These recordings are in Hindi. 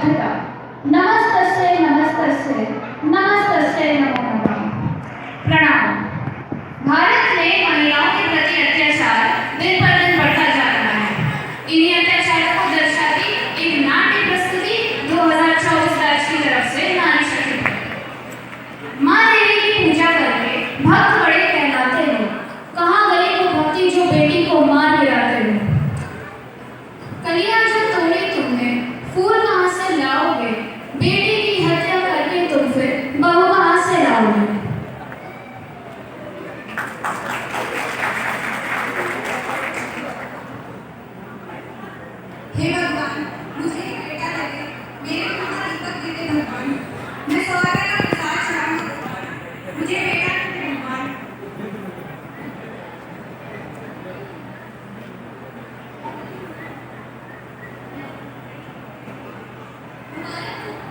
सभ्यता। नमस्तस्य नमस्तस्य नमस्तस्य नमो नमः। प्रणाम। भारत में महिलाओं के प्रति अत्याचार दिन पर दिन बढ़ता जा रहा है। इन्हीं अत्याचारों को दर्शाती एक नाट्य प्रस्तुति 2024 बैच की तरफ से नारी शक्ति पर माँ देवी की पूजा करके भक्त बड़े कहलाते हो। कहाँ गई वो भक्ति जो बेटी को माँ गिराते हो। कलियां जो तोड़ी तुमने फूल कहाँ से लाओगे। बेटी की हत्या करके तुम फिर बहू कहाँ से लाओगे। हे भगवान, मुझे एक बेटा लगे, मेरे माता दीपक देते भगवान। मैं सौभाग्य का प्रसाद चढ़ाऊं भगवान, मुझे बेटा देते भगवान।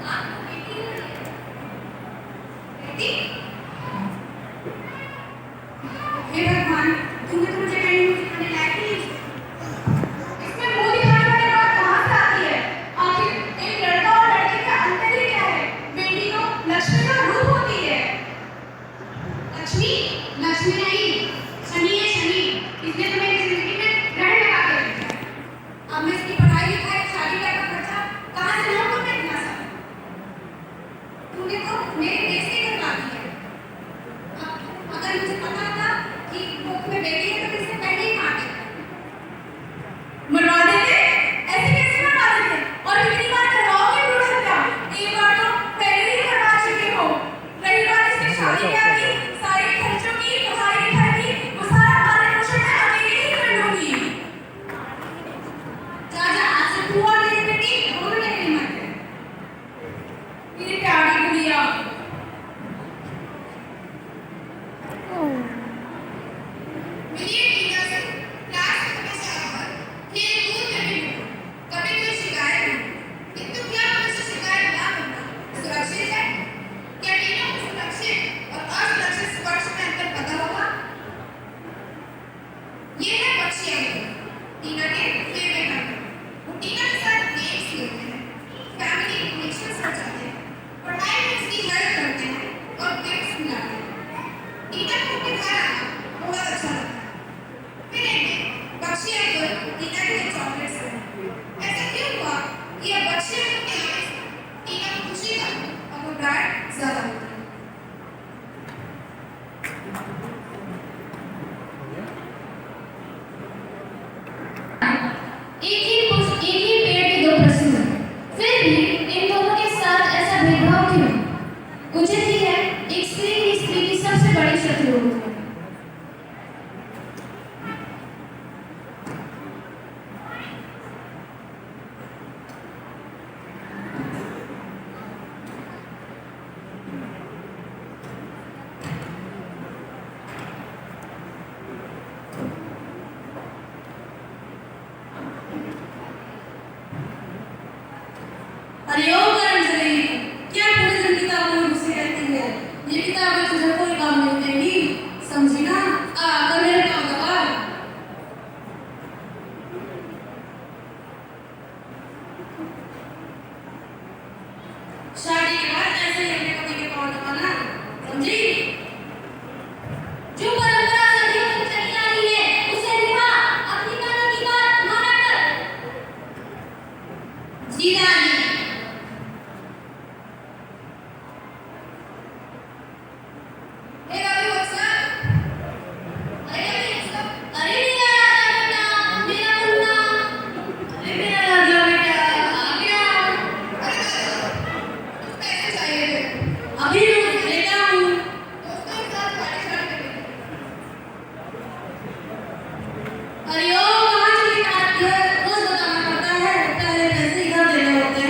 आपको बेटी हो गई। बेटी? हे भगवान, तुमने तो मुझे कहीं मुझे लायक ही नहीं। इसमें मुंह दिखाने वाली बात कहाँ से आती है? आखिर एक लड़का और लड़की का अंतर ही क्या है? बेटी तो लक्ष्मी का रूप होती है। लक्ष्मी? लक्ष्मी नहीं, शनि है शनि। इसने तुम्हें इस जिंदगी में ग्रहण लगा के रखा है। अब मैं इसकी पढ़ाई लिखाई शादी का खर्चा कहाँ से लाऊं तुम्हें इतना सब? तूने तो मेरी बेइज्जती करवा दी है। अगर मुझे पता था कि वो तुम्हें बेटी है तो इससे पहले ही मार देता। मरवा देते? ऐसे कैसे मरवा देते? और कितनी बार करवाओगे भ्रूण हत्या? एक बार तो पहले ही करवा चुके हो। रही बात इसकी शादी ब्याह की, सारे खर्चों की, तुम्हारे घर की, वो सारा पालन पोषण मैं अकेले ही कर लूंगी। जा जा, आज से तू और मेरी बेटी दोनों मेरी मत है। मेरी प्यारी गुड़िया। मेरी टीका से क्लास में हमेशा आकर खेल कूद में भी हूँ। कभी कोई शिकायत नहीं। किंतु क्या हमेशा शिकायत ना करना सुरक्षित है? क्या टीना को सुरक्षित और असुरक्षित स्पर्श में अंतर पता होगा? ये है बच्ची अंकल, टीना के फेवरेट अंकल। वो टीना के साथ गेम्स खेलते हैं, फैमिली कनेक्शंस हो जाते हैं, पढ़ाई में उसकी हेल्प करते हैं और गिफ्ट्स मिलाते हैं। टीना को उनके घर आना बहुत अच्छा लगता है। फिर एक दिन बच्ची अंकल टीना के लिए चॉकलेट्स लाए। ऐसा क्यों हुआ कि अब बच्ची अंकल के आने से टीना को खुशी का और घबराहट ज्यादा होती है। एक ही पेड़ के दो प्रश्न हैं। फिर भी इन दोनों के साथ ऐसा भेदभाव क्यों? उचित ही है, एक स्त्री की सबसे बड़ी शत्रु होती है। हरिओम अंजलि, क्या पूरी दिन किताबों में घुसी रहती है? ये किताबें तुझे कोई काम नहीं देंगी, समझी ना? आकर मेरे काम दबा। शादी के बाद ऐसे ही अपने पति के पाँव दबाना, समझी? जो परंपरा सदियों तक चली आ रही है उसे निभा, अपनी नानी की बात माना कर। जी दादी। हे बाबू व्हाट्सएप? अरे मेरा राजा बेटा, मेरा मुन्ना। अरे मेरा राजा बेटा, आ गया। अरे कुछ पैसे चाहिए थे। अभी लेता हूँ। दोस्तों के साथ गाड़ी चढ़ के गई। अरे ओ कहाँ चली जाती है? रोज बताना पड़ता है, पहले पैसे इधर देने होते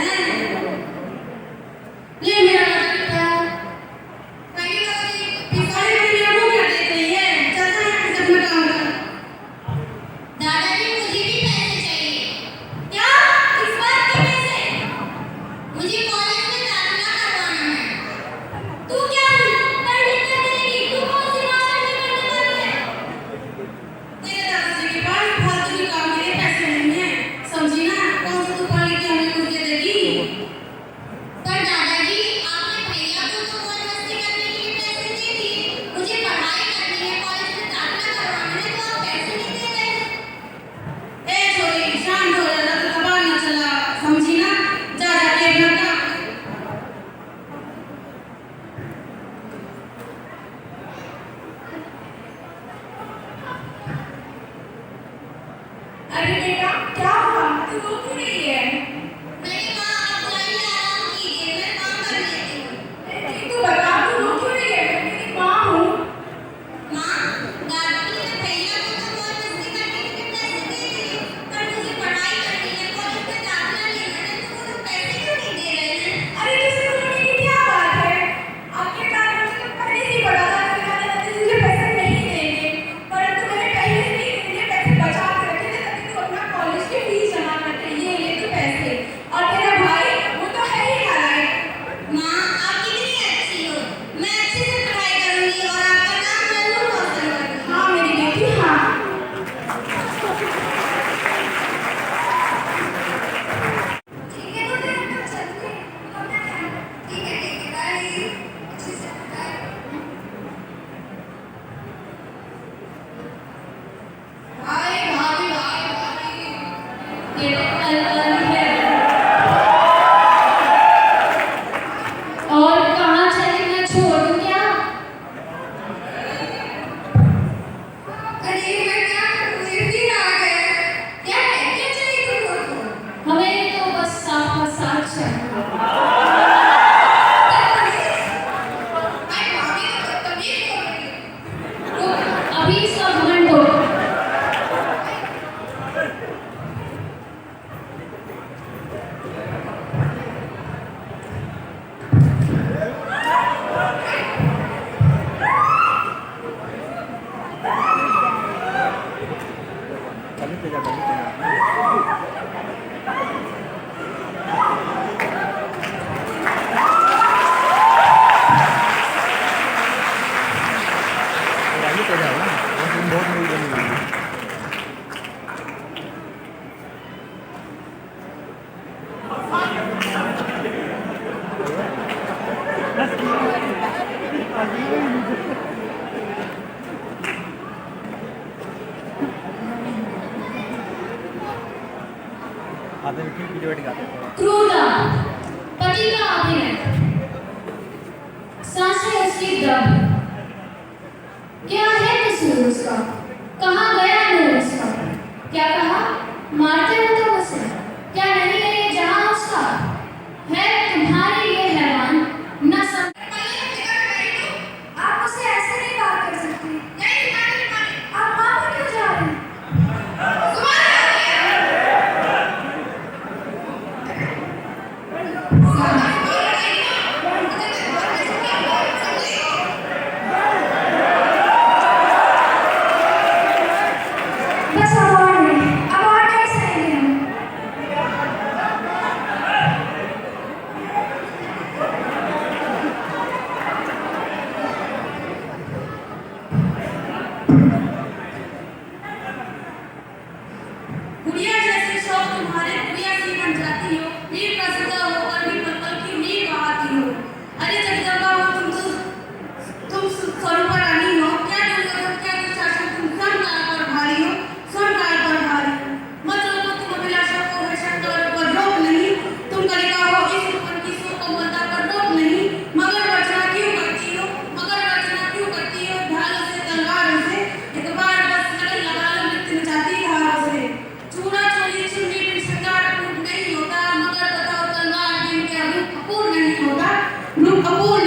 है। और कहाँ चले, मैं छोड़ दूं क्या? अरे मैं क्या करूं, मेरे दिन आ गए। क्या है, क्या चाहिए तुमको? हमें तो बस साथ का साथ चाहिए। मैं भाभी को बदतमीज बोल रही हूँ। तो अभी इसका घमंड तोड़। क्रूरता, पति का अभिनय, सांसें उसकी दब। क्या है कसूर उसका? कहाँ गया नूर उसका? क्या कहा? मारते हो तो उसे? क्या नहीं है ये जहां उसका? है तुम्हारी ये हैवान न सम। आप उसे ऐसे नहीं बात कर सकती। नहीं माने, आप वहाँ पर क्यों जा रहे हैं? बस अब और नहीं सहेंगे हम। गुड़िया जैसे शौक तुम्हारे गुड़िया सी बन जाती हो, नींद का सजा होकर भी पल पल की नींद बहाती हो। अरे जगदम्बा हो तुम स्वरूपा रानी हो। क्या दुर्योधन, क्या दुशासन, तुम स्वर्णकाल पर भारी हो, स्वर्णकाल पर भारी हो। मत रोको तुम अभिलाषा को, है शंकर पर रोक नहीं। तुम कलिका हो इस रूपन की सो कोमलता पर रोक नहीं। मगर वर्चना क्यों करती हो, मगर वर्चना क्यों करती हो ढालों से तलवारों से? एक बार बस लगन लगा लो नृत्य नचाती धारों से। चूड़ा चोली चुन्नी बिन श्रृंगार पूर्ण नहीं होता, मगर बताओ तलवार बिन क्या रूप कपूर नहीं होता। रूप कपूर